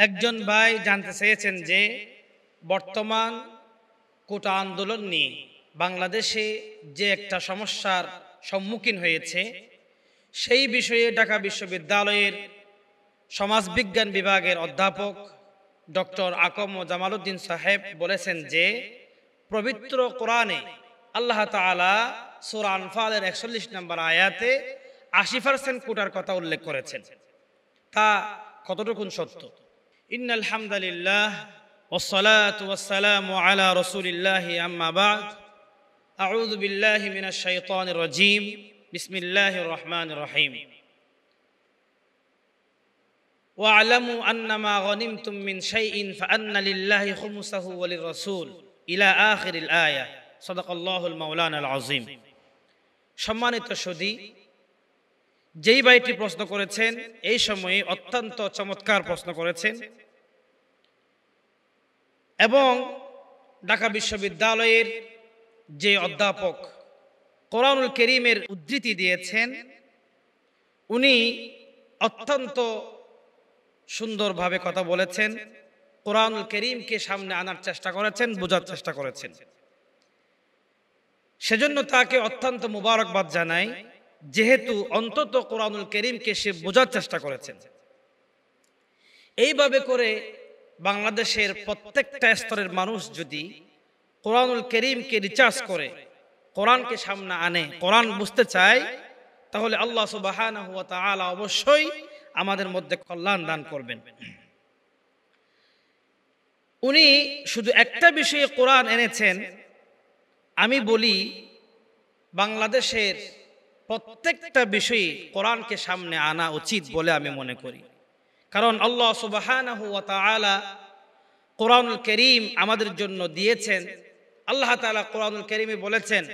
একজন ভাই জানতে চেয়েছেন যে বর্তমান কোটা আন্দোলন নিয়ে বাংলাদেশে যে একটা সমস্যার সম্মুখীন হয়েছে সেই বিষয়ে ঢাকা বিশ্ববিদ্যালয়ের সমাজবিজ্ঞান বিভাগের অধ্যাপক ডক্টর আকম জামালউদ্দিন সাহেব বলেছেন যে পবিত্র কোরআনে আল্লাহ তাআলা সূরা আনফালের ৪১ নম্বর আয়াতে ৮০% কোটার কথা উল্লেখ করেছেন। তা কতটুকু সত্য? ইন্নাল হামদুলিল্লাহ ওয়াসসালাতু ওয়াসসালামু আলা রাসূলিল্লাহি আম্মা বা'দ আউযু বিল্লাহি মিনাশ শাইতানির রাজীম বিসমিল্লাহির রহমানির রহিম ওয়া'লামু আন্নামা গনিমতুম মিন শাইইন ফাআন্না লিল্লাহি খুমুসাহু ওয়া লির-রাসূল ইলা আখিরিল আয়াহ সাদাকাল্লাহুল মাওলানাল আযীম। সম্মানিত সুধী, যেই ভাইটি প্রশ্ন করেছেন এই সময়ে অত্যন্ত চমৎকার প্রশ্ন করেছেন এবং ঢাকা বিশ্ববিদ্যালয়ের যে অধ্যাপক কোরআনুল কারীমের উদ্ধৃতি দিয়েছেন উনি অত্যন্ত সুন্দরভাবে কথা বলেছেন, কোরআনুল কারীমকে সামনে আনার চেষ্টা করেছেন, বোঝার চেষ্টা করেছেন। সেজন্য তাকে অত্যন্ত মুবারকবাদ জানাই, যেহেতু অন্তত কোরআনুল কারীমকে সে বোঝার চেষ্টা করেছেন। এইভাবে করে বাংলাদেশের প্রত্যেকটা স্তরের মানুষ যদি কোরআনুল কারীমকে রিসার্চ করে কোরআনকে সামনে আনে, কোরআন বুঝতে চায়, তাহলে আল্লাহ সুবহানাহু ওয়া তাআলা অবশ্যই আমাদের মধ্যে কল্যাণ দান করবেন। উনি শুধু একটা বিষয়ে কোরআন এনেছেন। আমি বলি বাংলাদেশের প্রত্যেকটা বিষয়ে কোরআনকে সামনে আনা উচিত বলে আমি মনে করি। কারণ আল্লাহ সুবহানাহু ওয়া তাআলা কোরআনুল কারীম আমাদের জন্য দিয়েছেন। আল্লাহ তাআলা কোরআনুল কারীমে বলেছেন,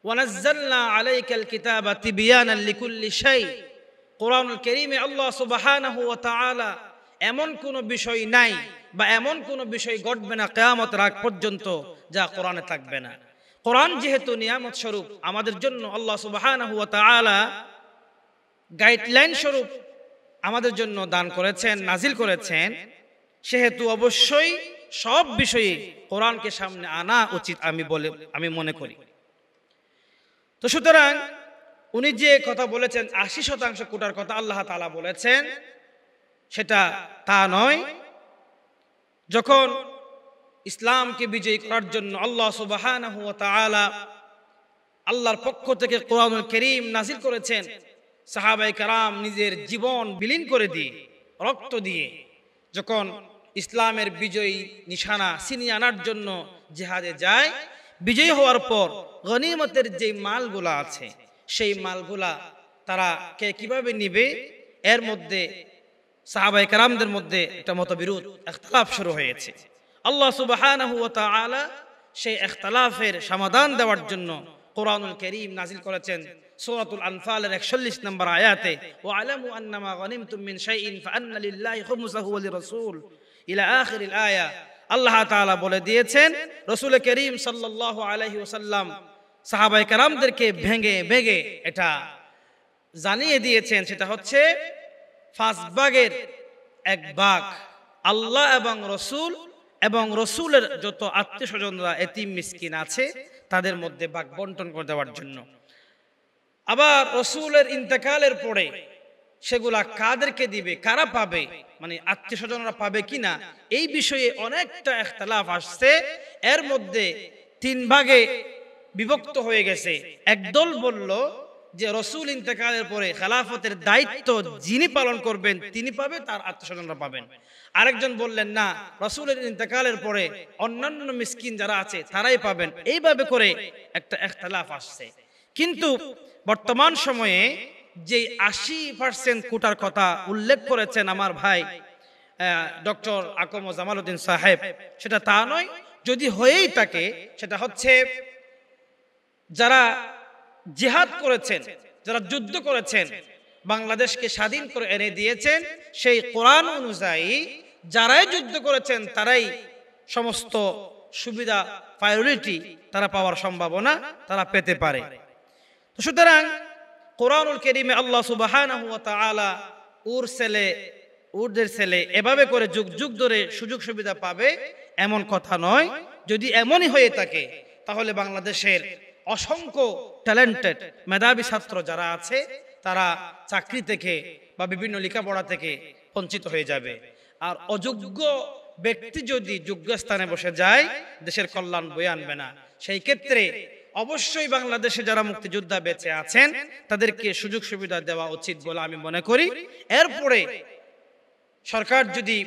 ওয়া নাযালনা আলাইকাল কিতাবা তিবয়ানাল লিকুল্লি শাই। কোরআনুল কারীমে আল্লাহ সুবহানাহু ওয়া তাআলা এমন কোনো বিষয় নাই বা এমন কোনো বিষয় ঘটবে না কিয়ামতের আগ পর্যন্ত যা কোরআনে থাকবে না। কোরআন যেহেতু নিয়ামত স্বরূপ আমাদের জন্য আল্লাহ সুবহানাহু ওয়া তাআলা গাইডলাইন স্বরূপ আমাদের জন্য দান করেছেন, নাজিল করেছেন, সেহেতু অবশ্যই সব বিষয়ে কোরআনকে সামনে আনা উচিত আমি মনে করি। তো সুতরাং উনি যে কথা বলেছেন ৮০% কোটার কথা আল্লাহ তাআলা বলেছেন, সেটা তা নয়। যখন ইসলামকে বিজয়ী করার জন্য আল্লাহ সুবহানাহু ওয়া তাআলা আল্লাহর পক্ষ থেকে কোরআনুল কারীম নাজিল করেছেন, সাহাবায়ে কেরাম নিজের জীবন বিলীন করে দিয়ে, রক্ত দিয়ে যখন ইসলামের বিজয়ী নিশানা ছিনিয়ে আনার জন্য জিহাদে যায়, বিজয়ী হওয়ার পর গনিমতের যে মালগুলা আছে সেই মালগুলা তারা কে কিভাবে নিবে, এর মধ্যে সাহাবায়ে কেরামদের মধ্যে একটা মতবিরোধ, ইখতিলাফ শুরু হয়েছে। আল্লাহ সুবহানাহু ওয়া তাআলা সেই ইখতিলাফের সমাধান দেওয়ার জন্য কোরআনুল কারীম নাজিল করেছেন সূরাতুল আনফালের ৪১ নম্বর আয়াতে, ওয়া'লামু আন্নামা গনিমতুম মিন শাইইন ফাআন্না লিল্লাহি খুমুসাহু ওয়া লির-রাসূল ইলা আখিরিল আয়া। আল্লাহ তাআলা বলে দিয়েছেন, রাসূল কারীম সাল্লাল্লাহু আলাইহি ওয়াসাল্লাম সাহাবায়ে কেরামদেরকে ভেঙে ভেঙে এটা জানিয়ে দিয়েছেন, সেটা হচ্ছে ৫ ভাগের ১ ভাগ আল্লাহ এবং রসুলের যত আত্মীয় স্বজনরা এতিম মিসকিন আছে তাদের মধ্যে ভাগ বন্টন করে দেওয়ার জন্য। আবার রসুলের ইন্তেকালের পরে সেগুলা কাদেরকে দিবে, কারা পাবে, মানে আত্মীয় স্বজনরা পাবে কিনা, এই বিষয়ে অনেকটা ইখতিলাফ আসছে। এর মধ্যে ৩ ভাগে বিভক্ত হয়ে গেছে। একদল বলল যে রসুল ইন্তেকালের পরে খেলাফতের দায়িত্ব যিনি পালন করবেন তিনি পাবে, তার আত্মীয় স্বজনরা পাবেন। আরেকজন বললেন না, রসুলের ইন্তেকালের পরে অন্যান্য মিসকিন যারা আছে তারাই পাবেন। এইভাবে করে একটা ইখতিলাফ আসছে। কিন্তু বর্তমান সময়ে যে ৮০% কোটার কথা উল্লেখ করেছেন আমার ভাই ডক্টর আকম জামালউদ্দিন সাহেব, সেটা তা নয়। যদি হয়েই থাকে সেটা হচ্ছে যারা জিহাদ করেছেন, যারা যুদ্ধ করেছেন, বাংলাদেশকে স্বাধীন করে এনে দিয়েছেন, সেই কোরআন অনুযায়ী যারাই যুদ্ধ করেছেন তারাই সমস্ত সুবিধা, প্রায়োরিটি তারা পাওয়ার সম্ভাবনা তারা পেতে পারে। সুতরাং কোরআনুল কারীমে আল্লাহ সুবহানাহু ওয়া তাআলা উরসিলে ওদের ছেলে এভাবে করে যুগ যুগ ধরে সুযোগ সুবিধা পাবে এমন কথা নয়। যদি এমনই হয়ে থাকে তাহলে বাংলাদেশের অসংখ্য ট্যালেন্টেড মেধাবী ছাত্র যারা আছে তারা চাকরি থেকে বা বিভিন্ন লেখাপড়া থেকে বঞ্চিত হয়ে যাবে। আর অযোগ্য ব্যক্তি যদি যোগ্য স্থানে বসে যায় দেশের কল্যাণ বয়ে আনবে না। সেই ক্ষেত্রে অবশ্যই বাংলাদেশে যারা মুক্তিযোদ্ধা বেঁচে আছেন তাদেরকে সুযোগ সুবিধা দেওয়া উচিত বলে আমি মনে করি। এরপরে সরকার যদি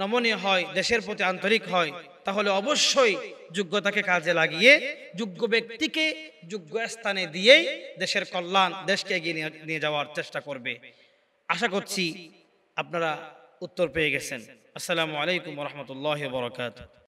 নমনীয় হয়, দেশের প্রতি আন্তরিক হয়, তাহলে অবশ্যই যোগ্যতাকে কাজে লাগিয়ে যোগ্য ব্যক্তিকে যোগ্য স্থানে দিয়েই দেশের কল্যাণ, দেশকে এগিয়ে নিয়ে যাওয়ার চেষ্টা করবে। আশা করছি আপনারা উত্তর পেয়ে গেছেন। আসসালামু আলাইকুম ওয়া রাহমাতুল্লাহি ওয়া বারাকাতুহু।